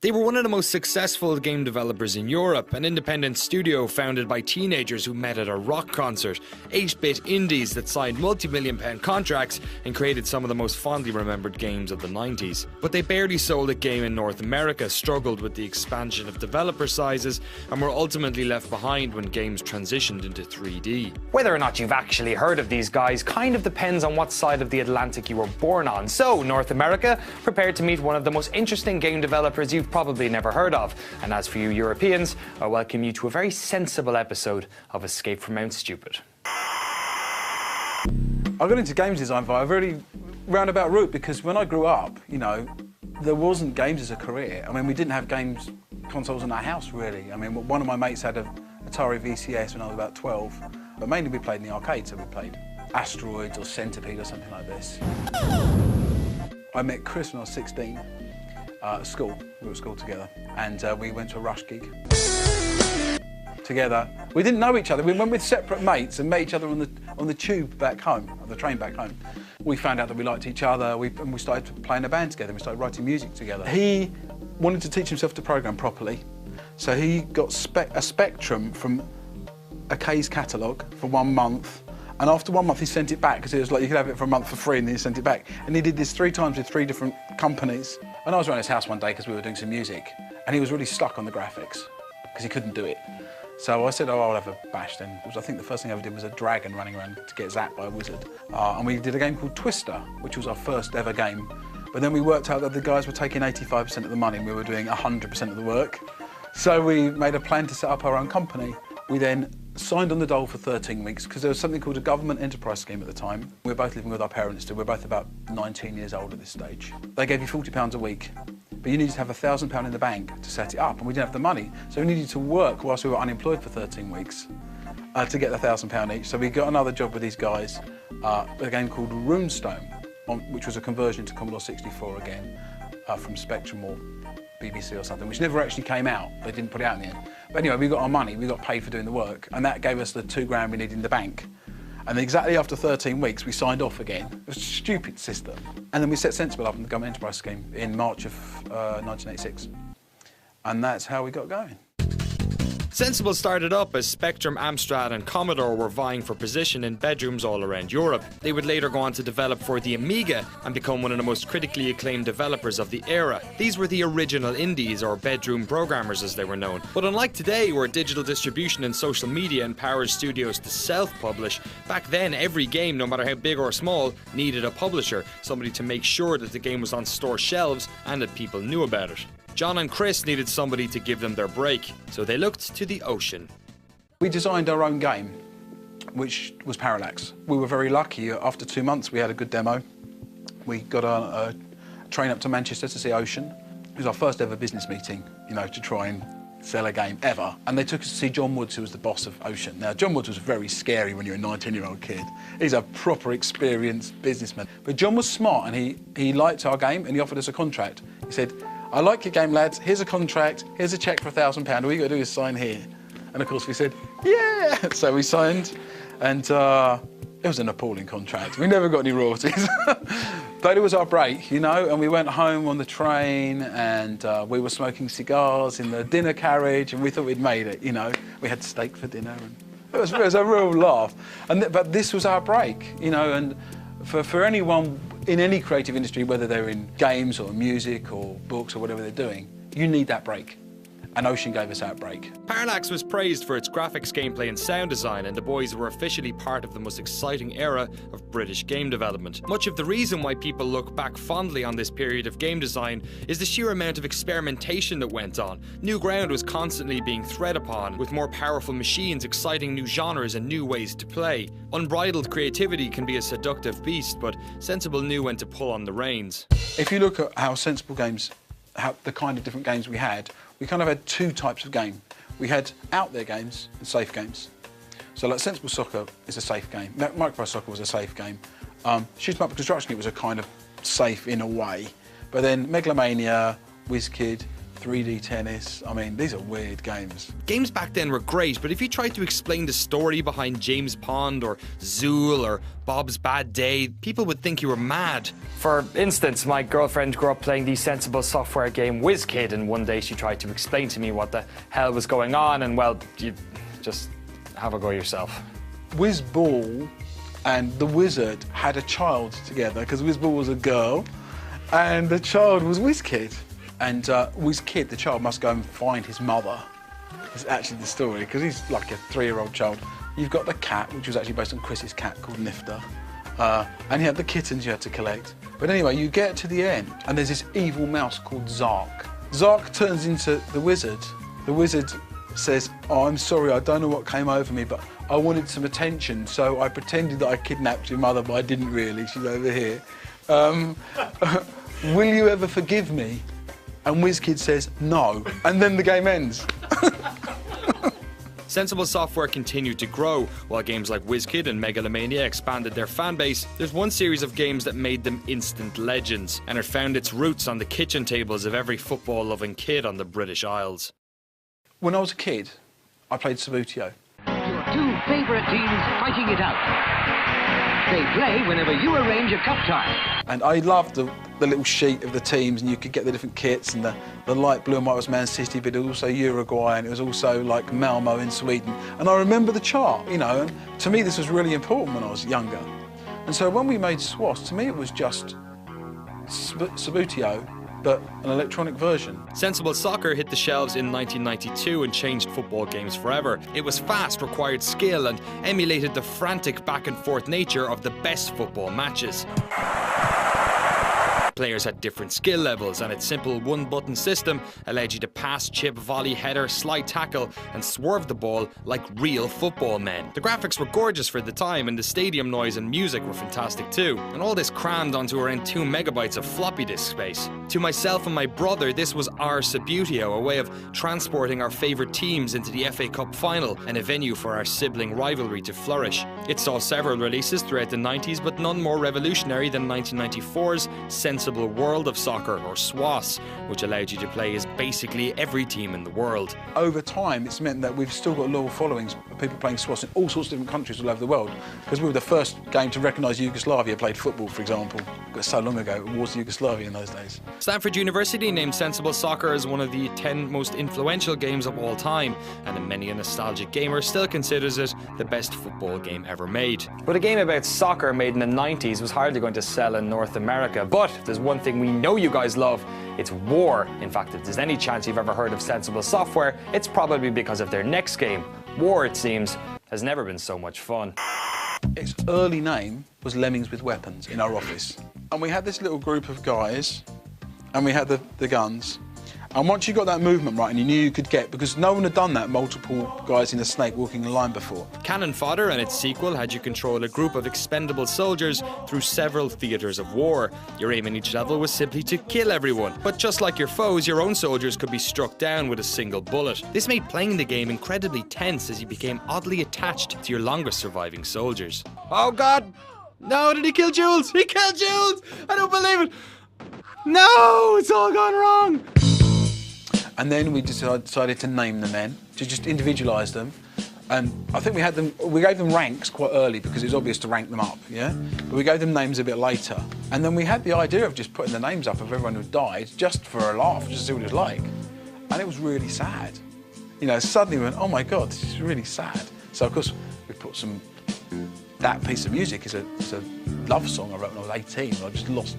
They were one of the most successful game developers in Europe, an independent studio founded by teenagers who met at a rock concert, 8-bit indies that signed multi-million-pound contracts and created some of the most fondly remembered games of the 90s. But they barely sold a game in North America, struggled with the expansion of developer sizes, and were ultimately left behind when games transitioned into 3D. Whether or not you've actually heard of these guys kind of depends on what side of the Atlantic you were born on. So, North America, prepare to meet one of the most interesting game developers you've probably never heard of. And as for you Europeans, I welcome you to a very sensible episode of Escape from Mount Stupid. I got into games design via a very roundabout route because when I grew up, you know, there wasn't games as a career. I mean, we didn't have games consoles in our house, really. I mean, one of my mates had an Atari VCS when I was about 12, but mainly we played in the arcade, so we played Asteroids or Centipede or something like this. I met Chris when I was 16. At school, we were at school together, and we went to a Rush gig together. We didn't know each other. We went with separate mates and met each other on the tube back home, on the train back home. We found out that we liked each other. And we started playing a band together. We started writing music together. He wanted to teach himself to program properly, so he got a Spectrum from a K's catalogue for 1 month. And after 1 month, he sent it back because it was like you could have it for a month for free, and then he sent it back. And he did this 3 times with 3 different companies. And I was around his house one day because we were doing some music, and he was really stuck on the graphics because he couldn't do it. So I said, oh, I'll have a bash then. I think the first thing I ever did was a dragon running around to get zapped by a wizard. And we did a game called Twister, which was our first ever game. But then we worked out that the guys were taking 85% of the money and we were doing 100% of the work. So we made a plan to set up our own company. We then signed on the dole for 13 weeks because there was something called a government enterprise scheme at the time. We were both living with our parents still. We were both about 19 years old at this stage. They gave you £40 a week, but you needed to have £1,000 in the bank to set it up, and we didn't have the money. So we needed to work whilst we were unemployed for 13 weeks to get the £1,000 each. So we got another job with these guys, a game called Runestone, which was a conversion to Commodore 64 again, from Spectrum or BBC or something, which never actually came out. They didn't put it out in the end. But anyway, we got our money, we got paid for doing the work, and that gave us the £2 we needed in the bank. And exactly after 13 weeks, we signed off again. It was a stupid system. And then we set Sensible up in the government enterprise scheme in March of 1986. And that's how we got going. Sensible started up as Spectrum, Amstrad and Commodore were vying for position in bedrooms all around Europe. They would later go on to develop for the Amiga and become one of the most critically acclaimed developers of the era. These were the original indies, or bedroom programmers as they were known. But unlike today, where digital distribution and social media empowered studios to self-publish, back then every game, no matter how big or small, needed a publisher, somebody to make sure that the game was on store shelves and that people knew about it. John and Chris needed somebody to give them their break, so they looked to the ocean. We designed our own game, which was Parallax. We were very lucky. After 2 months, we had a good demo. We got a train up to Manchester to see Ocean. It was our first ever business meeting, you know, to try and sell a game ever. And they took us to see John Woods, who was the boss of Ocean. Now, John Woods was very scary when you're a 19-year-old kid. He's a proper experienced businessman. But John was smart, and he liked our game, and he offered us a contract. He said, I like your game, lads. Here's a contract. Here's a cheque for £1,000. All you got to do is sign here. And of course we said, yeah. So we signed, and it was an appalling contract. We never got any royalties. But it was our break, you know, and we went home on the train, and we were smoking cigars in the dinner carriage, and we thought we'd made it, you know. We had steak for dinner, and it was a real laugh. But this was our break, you know, and for anyone in any creative industry, whether they're in games or music or books or whatever they're doing, you need that break. And Ocean gave us that break. Parallax was praised for its graphics, gameplay and sound design, and the boys were officially part of the most exciting era of British game development. Much of the reason why people look back fondly on this period of game design is the sheer amount of experimentation that went on. New ground was constantly being tread upon, with more powerful machines, exciting new genres and new ways to play. Unbridled creativity can be a seductive beast, but Sensible knew when to pull on the reins. If you look at how Sensible games, how the kind of different games we kind of had 2 types of game. We had out there games and safe games. So like Sensible Soccer is a safe game. Micro Soccer was a safe game. Shoot 'em up Construction Kit was a kind of safe in a way. But then Megalomania, WizKid, 3D tennis. I mean, these are weird games. Games back then were great, but if you tried to explain the story behind James Pond or Zool or Bob's Bad Day, people would think you were mad. For instance, my girlfriend grew up playing the Sensible Software game WizKid, and one day she tried to explain to me what the hell was going on, and well, you just have a go yourself. Wizball and the Wizard had a child together, because Wizball was a girl and the child was WizKid. And WizKid, the child, must go and find his mother. It's actually the story, because he's like a 3-year-old child. You've got the cat, which was actually based on Chris's cat called Nifter. And you had the kittens you had to collect. But anyway, you get to the end, and there's this evil mouse called Zark. Zark turns into the Wizard. The Wizard says, "Oh, I'm sorry, I don't know what came over me, but I wanted some attention, so I pretended that I kidnapped your mother, but I didn't really. She's over here. Will you ever forgive me?" And WizKid says, "No." And then the game ends. Sensible Software continued to grow, while games like WizKid and Megalomania expanded their fan base. There's one series of games that made them instant legends, and it found its roots on the kitchen tables of every football-loving kid on the British Isles. When I was a kid, I played Subbuteo. Your two favourite teams fighting it out. They play whenever you arrange a cup tie. And I loved the little sheet of the teams, and you could get the different kits, and the light blue and white was Man City, but it was also Uruguay, and it was also like Malmo in Sweden. And I remember the chart, you know, and to me this was really important when I was younger. And so when we made SWAS, to me it was just Subbuteo, but an electronic version. Sensible Soccer hit the shelves in 1992 and changed football games forever. It was fast, required skill, and emulated the frantic back-and-forth nature of the best football matches. Players had different skill levels, and its simple one-button system allowed you to pass, chip, volley, header, slide tackle and swerve the ball like real football men. The graphics were gorgeous for the time, and the stadium noise and music were fantastic too. And all this crammed onto around 2 megabytes of floppy disk space. To myself and my brother, this was our Subbuteo, a way of transporting our favourite teams into the FA Cup final and a venue for our sibling rivalry to flourish. It saw several releases throughout the 90s, but none more revolutionary than 1994's Sensible World of Soccer, or SWAS, which allowed you to play as basically every team in the world. Over time, it's meant that we've still got loyal followings of people playing SWAS in all sorts of different countries all over the world, because we were the first game to recognise Yugoslavia played football, for example. But so long ago, it was Yugoslavia in those days. Stanford University named Sensible Soccer as one of the 10 most influential games of all time, and many a nostalgic gamer still considers it the best football game ever made. But a game about soccer made in the 90s was hardly going to sell in North America. But there's one thing we know you guys love, it's war. In fact, if there's any chance you've ever heard of Sensible Software, it's probably because of their next game. War, it seems, has never been so much fun. Its early name was Lemmings with Weapons in our office. And we had this little group of guys, and we had the guns. And once you got that movement right, and you knew you could get, because no one had done that, multiple guys in a snake walking in line before. Cannon Fodder and its sequel had you control a group of expendable soldiers through several theatres of war. Your aim in each level was simply to kill everyone, but just like your foes, your own soldiers could be struck down with a single bullet. This made playing the game incredibly tense as you became oddly attached to your longest surviving soldiers. Oh God! No, did he kill Jules? He killed Jules! I don't believe it! No, it's all gone wrong! And then we decided to name the men, to just individualise them. And I think we gave them ranks quite early because it was obvious to rank them up, yeah? But we gave them names a bit later. And then we had the idea of just putting the names up of everyone who died, just for a laugh, just to see what it was like. And it was really sad. You know, suddenly we went, oh my God, this is really sad. So of course, we put that piece of music is a love song I wrote when I was 18, when I just lost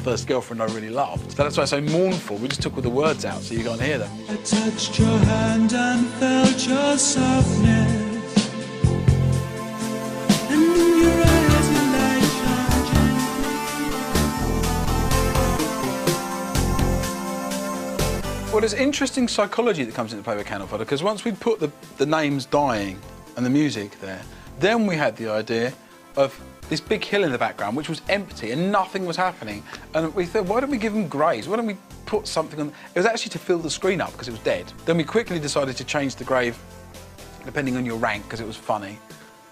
first girlfriend I really loved. So that's why it's so mournful. We just took all the words out so you can't hear them. I touched your hand and felt your softness, and in your eyes the light shone. Well, there's interesting psychology that comes into play with Cannon Fodder, because once we put the names dying and the music there, then we had the idea of this big hill in the background, which was empty and nothing was happening. And we thought, why don't we give them graves? Why don't we put something on? It was actually to fill the screen up because it was dead. Then we quickly decided to change the grave depending on your rank because it was funny.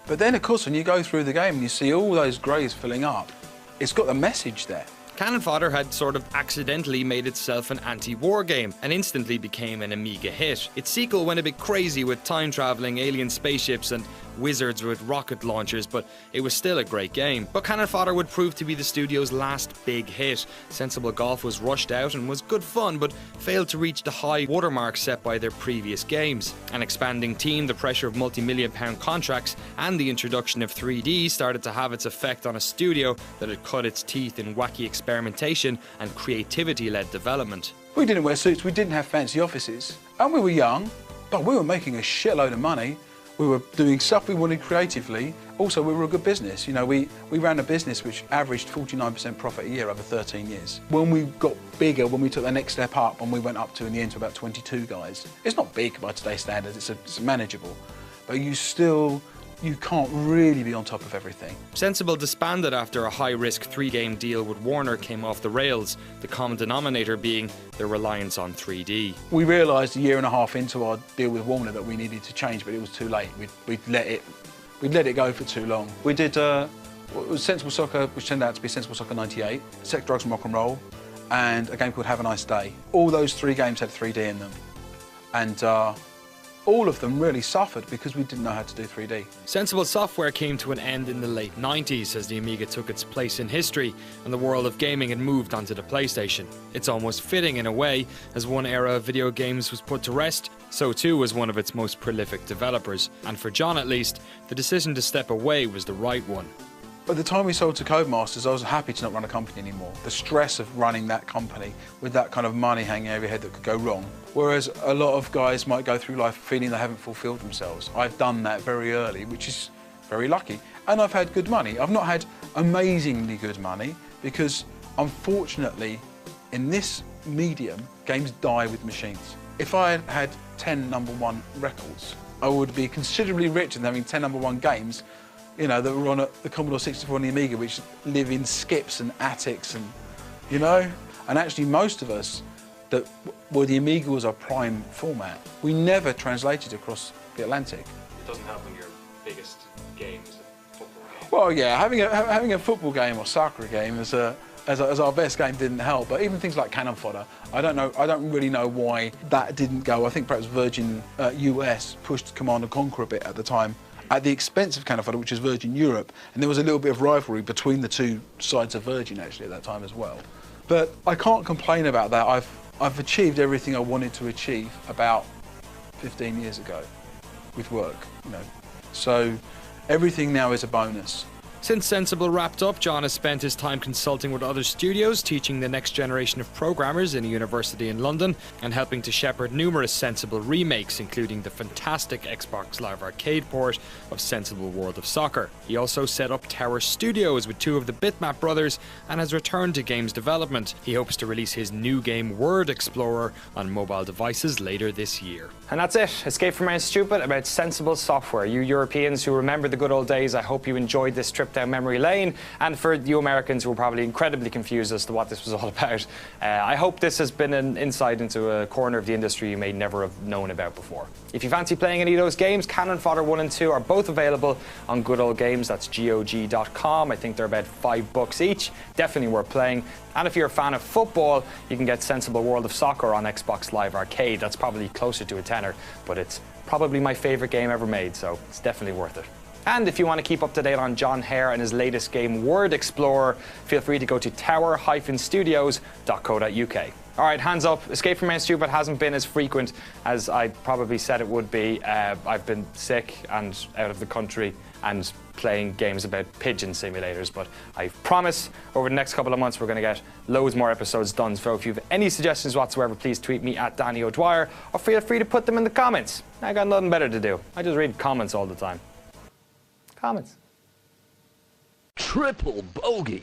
But then, of course, when you go through the game and you see all those graves filling up, it's got the message there. Cannon Fodder had sort of accidentally made itself an anti-war game and instantly became an Amiga hit. Its sequel went a bit crazy with time-travelling alien spaceships and wizards with rocket launchers, but it was still a great game. But Cannon Fodder would prove to be the studio's last big hit. Sensible Golf was rushed out and was good fun, but failed to reach the high watermark set by their previous games. An expanding team, the pressure of multi-million-pound contracts, and the introduction of 3D started to have its effect on a studio that had cut its teeth in wacky experimentation and creativity-led development. We didn't wear suits, we didn't have fancy offices, and we were young, but we were making a shitload of money. We were doing stuff we wanted creatively. Also, we were a good business. You know, we ran a business which averaged 49% profit a year over 13 years. When we got bigger, when we took the next step up, and we went up to, in the end, to about 22 guys. It's not big by today's standards, it's manageable, but you can't really be on top of everything. Sensible disbanded after a high-risk 3-game deal with Warner came off the rails, the common denominator being their reliance on 3D. We realised a year and a half into our deal with Warner that we needed to change, but it was too late. We'd let it go for too long. We did Sensible Soccer, which turned out to be Sensible Soccer 98, Sex, Drugs and Rock and Roll, and a game called Have a Nice Day. All those 3 games had 3D in them, and all of them really suffered because we didn't know how to do 3D. Sensible Software came to an end in the late 90s as the Amiga took its place in history and the world of gaming had moved onto the PlayStation. It's almost fitting in a way, as one era of video games was put to rest, so too was one of its most prolific developers. And for John at least, the decision to step away was the right one. By the time we sold to Codemasters, I was happy to not run a company anymore. The stress of running that company with that kind of money hanging over your head that could go wrong. Whereas a lot of guys might go through life feeling they haven't fulfilled themselves. I've done that very early, which is very lucky. And I've had good money. I've not had amazingly good money because, unfortunately, in this medium, games die with machines. If I had 10 #1 records, I would be considerably richer than having 10 #1 games, you know, that were on the Commodore 64 and the Amiga, which live in skips and attics and, you know? And actually most of us, the Amiga was our prime format. We never translated across the Atlantic. It doesn't help when your biggest game is a football game. Well, yeah, having a football game or soccer game as our best game didn't help. But even things like Cannon Fodder, I don't really know why that didn't go. I think perhaps Virgin US pushed Command & Conquer a bit at the time, at the expense of Cannon Fodder, which is Virgin Europe, and there was a little bit of rivalry between the two sides of Virgin actually at that time as well. But I can't complain about that. I've achieved everything I wanted to achieve about 15 years ago with work, you know. So everything now is a bonus. Since Sensible wrapped up, John has spent his time consulting with other studios, teaching the next generation of programmers in a university in London, and helping to shepherd numerous Sensible remakes, including the fantastic Xbox Live Arcade port of Sensible World of Soccer. He also set up Tower Studios with 2 of the Bitmap brothers and has returned to games development. He hopes to release his new game Word Explorer on mobile devices later this year. And that's it. Escape from Around Stupid about Sensible Software. You Europeans who remember the good old days, I hope you enjoyed this trip down memory lane. And for you Americans who were probably incredibly confused as to what this was all about, I hope this has been an insight into a corner of the industry you may never have known about before. If you fancy playing any of those games, Cannon Fodder 1 and 2 are both available on Good Old Games. That's GOG.com. I think they're about $5 each. Definitely worth playing. And if you're a fan of football, you can get Sensible World of Soccer on Xbox Live Arcade. That's probably closer to a tenner, but it's probably my favourite game ever made, so it's definitely worth it. And if you want to keep up to date on John Hare and his latest game, Word Explorer, feel free to go to tower-studios.co.uk. All right, hands up. Escape from Main Stupid hasn't been as frequent as I probably said it would be. I've been sick and out of the country and playing games about pigeon simulators, but I promise over the next couple of months we're going to get loads more episodes done. So if you have any suggestions whatsoever, please tweet me at Danny O'Dwyer or feel free to put them in the comments. I got nothing better to do. I just read comments all the time. Comments. Triple bogey.